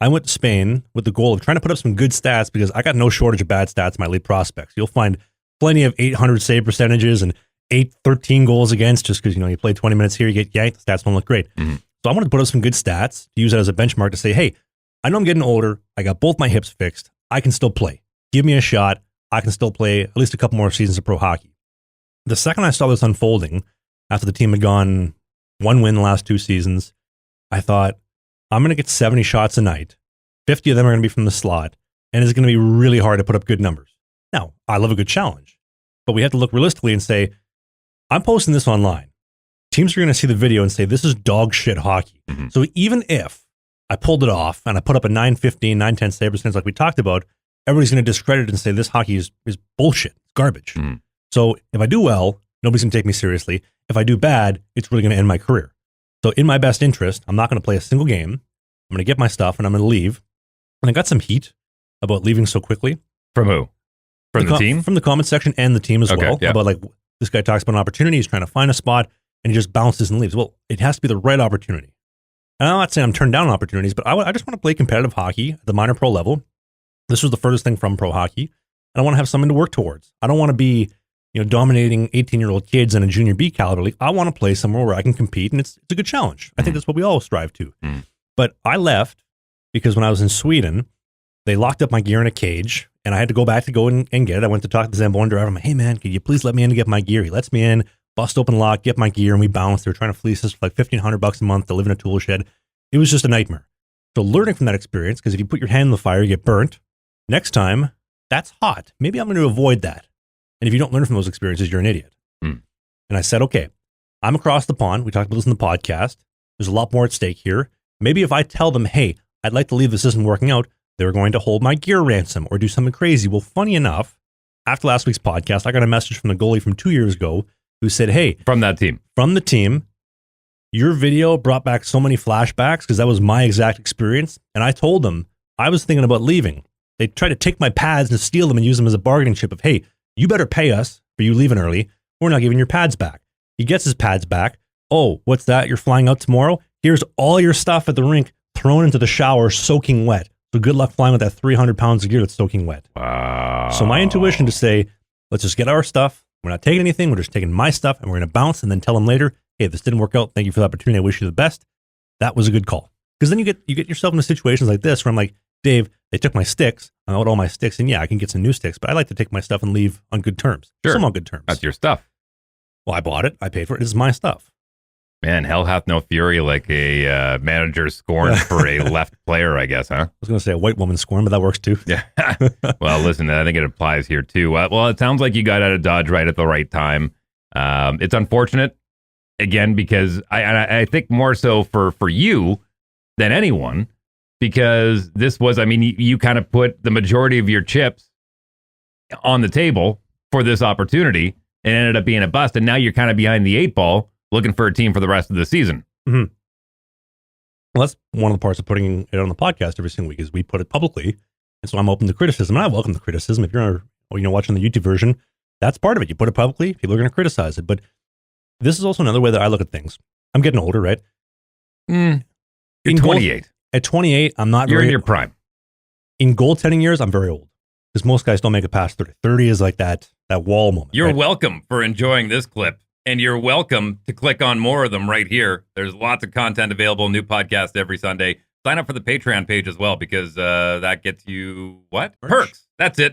I went to Spain with the goal of trying to put up some good stats because I got no shortage of bad stats in my elite prospects. You'll find plenty of 800 save percentages and 13 goals against just because, you play 20 minutes here, you get yanked, the stats don't look great. Mm-hmm. So I wanted to put up some good stats to use that as a benchmark to say, hey, I know I'm getting older. I got both my hips fixed. I can still play. Give me a shot. I can still play at least a couple more seasons of pro hockey. The second I saw this unfolding, after the team had gone one win the last 2 seasons, I thought, I'm going to get 70 shots a night. 50 of them are going to be from the slot, and it's going to be really hard to put up good numbers. Now, I love a good challenge, but we have to look realistically and say, I'm posting this online. Teams are going to see the video and say, this is dog shit hockey. Mm-hmm. So even if I pulled it off and I put up a 915, 910 save percentage like we talked about, everybody's going to discredit it and say this hockey is bullshit. It's garbage. Mm-hmm. So if I do well, nobody's going to take me seriously. If I do bad, it's really going to end my career. So in my best interest, I'm not going to play a single game. I'm going to get my stuff and I'm going to leave. And I got some heat about leaving so quickly. From who? From the team? From the comment section and the team as well. Yeah. About this guy talks about an opportunity. He's trying to find a spot and he just bounces and leaves. Well, it has to be the right opportunity. And I'm not saying I'm turned down opportunities, but I just want to play competitive hockey at the minor pro level. This was the furthest thing from pro hockey. And I want to have something to work towards. I don't want to be dominating 18-year-old kids in a junior B caliber league. I want to play somewhere where I can compete, and it's a good challenge. I think that's what we all strive to. But I left because when I was in Sweden, they locked up my gear in a cage, and I had to go back to go and get it. I went to talk to the Zamboni driver. I'm like, hey, man, could you please let me in to get my gear? He lets me in, bust open lock, get my gear, and we bounce. They're trying to fleece us for like $1,500 a month to live in a tool shed. It was just a nightmare. So learning from that experience, because if you put your hand in the fire, you get burnt. Next time, that's hot. Maybe I'm going to avoid that. And if you don't learn from those experiences, you're an idiot. And I said, okay, I'm across the pond. We talked about this in the podcast. There's a lot more at stake here. Maybe if I tell them, hey, I'd like to leave, this isn't working out, they're going to hold my gear ransom or do something crazy. Well, funny enough, after last week's podcast, I got a message from the goalie from 2 years ago who said, hey. From that team. From the team, your video brought back so many flashbacks because that was my exact experience. And I told them I was thinking about leaving. They tried to take my pads and steal them and use them as a bargaining chip of, hey, you better pay us for you leaving early. We're not giving your pads back. He gets his pads back. Oh, what's that? You're flying out tomorrow? Here's all your stuff at the rink thrown into the shower soaking wet. So good luck flying with that 300 pounds of gear that's soaking wet. Wow. So my intuition to say, let's just get our stuff. We're not taking anything. We're just taking my stuff and we're going to bounce and then tell them later, hey, this didn't work out. Thank you for the opportunity. I wish you the best. That was a good call. Because then you get yourself into situations like this where I'm like, Dave, they took my sticks. I'm out all my sticks, and yeah, I can get some new sticks, but I like to take my stuff and leave on good terms. Sure. Some on good terms. That's your stuff. Well, I bought it. I paid for it. It's my stuff. Man, hell hath no fury like a manager scorned for a left player, I guess, huh? I was going to say a white woman scorn, but that works too. Yeah. Well, listen, I think it applies here too. Well, it sounds like you got out of Dodge right at the right time. It's unfortunate, again, because I think more so for you than anyone, because this was, you kind of put the majority of your chips on the table for this opportunity and ended up being a bust. And now you're kind of behind the 8 ball looking for a team for the rest of the season. Mm-hmm. Well, that's one of the parts of putting it on the podcast every single week is we put it publicly. And so I'm open to criticism, and I welcome the criticism. If you're watching the YouTube version, that's part of it. You put it publicly, people are going to criticize it. But this is also another way that I look at things. I'm getting older, right? You're 28. At 28, I'm not You're very... in your prime. In goaltending years, I'm very old. Because most guys don't make it past 30. 30 is like that wall moment. You're right? welcome for enjoying this clip. And you're welcome to click on more of them right here. There's lots of content available, new podcast every Sunday. Sign up for the Patreon page as well, because that gets you what? Perks. That's it.